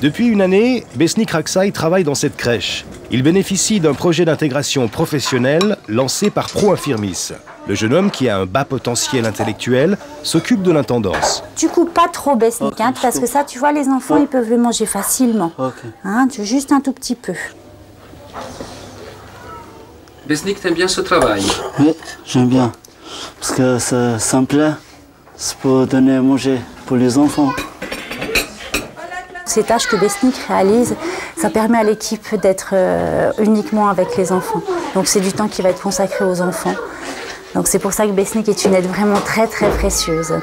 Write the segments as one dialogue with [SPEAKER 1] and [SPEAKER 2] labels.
[SPEAKER 1] Depuis une année, Besnik Rakçay travaille dans cette crèche. Il bénéficie d'un projet d'intégration professionnelle lancé par Pro-Infirmis. Le jeune homme, qui a un bas potentiel intellectuel, s'occupe de l'intendance.
[SPEAKER 2] Tu coupes pas trop Besnik, okay, parce que ça, tu vois, les enfants, ils peuvent le manger facilement.
[SPEAKER 3] Okay.
[SPEAKER 2] Hein, juste un tout petit peu.
[SPEAKER 4] Besnik, t'aimes bien ce travail?
[SPEAKER 3] Oui, j'aime bien. Parce que ça me plaît. C'est pour donner à manger pour les enfants.
[SPEAKER 2] Ces tâches que Besnik réalise, ça permet à l'équipe d'être uniquement avec les enfants. Donc c'est du temps qui va être consacré aux enfants. Donc c'est pour ça que Besnik est une aide vraiment très très précieuse.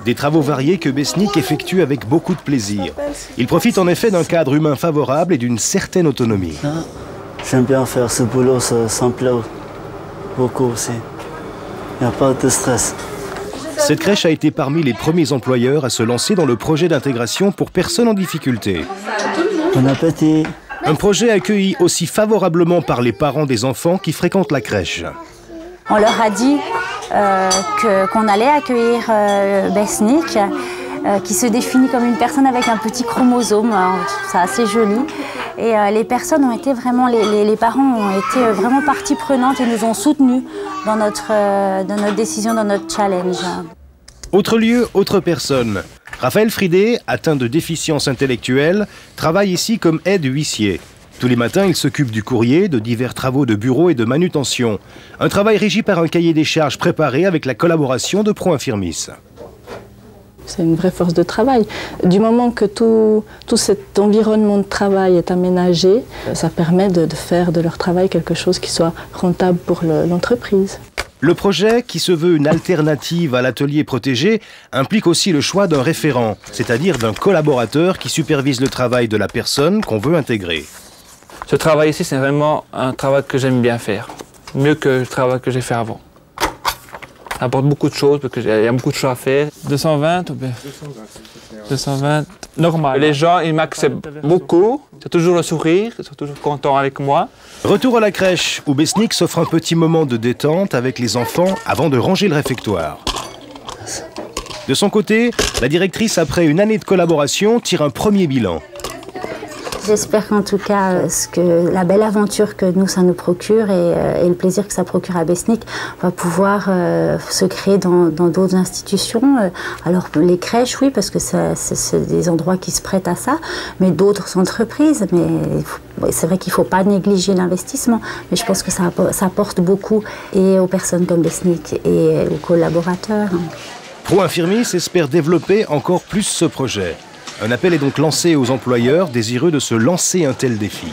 [SPEAKER 1] Des travaux variés que Besnik effectue avec beaucoup de plaisir. Il profite en effet d'un cadre humain favorable et d'une certaine autonomie.
[SPEAKER 3] J'aime bien faire ce boulot, ça me plaît beaucoup aussi. Il n'y a pas de stress.
[SPEAKER 1] Cette crèche a été parmi les premiers employeurs à se lancer dans le projet d'intégration pour personnes en difficulté.
[SPEAKER 3] Bon appétit.
[SPEAKER 1] Un projet accueilli aussi favorablement par les parents des enfants qui fréquentent la crèche.
[SPEAKER 2] On leur a dit qu'on allait accueillir Besnik, qui se définit comme une personne avec un petit chromosome. C'est assez joli. Et les personnes ont été vraiment, les parents ont été vraiment partie prenante et nous ont soutenus dans notre décision, dans notre challenge.
[SPEAKER 1] Autre lieu, autre personne. Raphaël Fridé, atteint de déficience intellectuelle, travaille ici comme aide-huissier. Tous les matins, il s'occupe du courrier, de divers travaux de bureau et de manutention. Un travail régi par un cahier des charges préparé avec la collaboration de Pro-Infirmis.
[SPEAKER 5] C'est une vraie force de travail. Du moment que tout cet environnement de travail est aménagé, ça permet de faire de leur travail quelque chose qui soit rentable pour l'entreprise.
[SPEAKER 1] Le projet, qui se veut une alternative à l'atelier protégé, implique aussi le choix d'un référent, c'est-à-dire d'un collaborateur qui supervise le travail de la personne qu'on veut intégrer.
[SPEAKER 6] Ce travail ici, c'est vraiment un travail que j'aime bien faire, mieux que le travail que j'ai fait avant. Ça apporte beaucoup de choses, parce qu'il y a beaucoup de choses à faire. 220 ou bien 220, normal. Les gens, ils m'acceptent beaucoup, c'est toujours le sourire, ils sont toujours contents avec moi.
[SPEAKER 1] Retour à la crèche, où Besnik s'offre un petit moment de détente avec les enfants avant de ranger le réfectoire. De son côté, la directrice, après une année de collaboration, tire un premier bilan.
[SPEAKER 2] J'espère qu'en tout cas, la belle aventure que ça nous procure et le plaisir que ça procure à Besnik va pouvoir se créer dans d'autres institutions. Alors les crèches, oui, parce que c'est des endroits qui se prêtent à ça, mais d'autres entreprises. Mais c'est vrai qu'il ne faut pas négliger l'investissement, mais je pense que ça apporte beaucoup et aux personnes comme Besnik et aux collaborateurs.
[SPEAKER 1] Pro-Infirmis espère développer encore plus ce projet. Un appel est donc lancé aux employeurs désireux de se lancer un tel défi.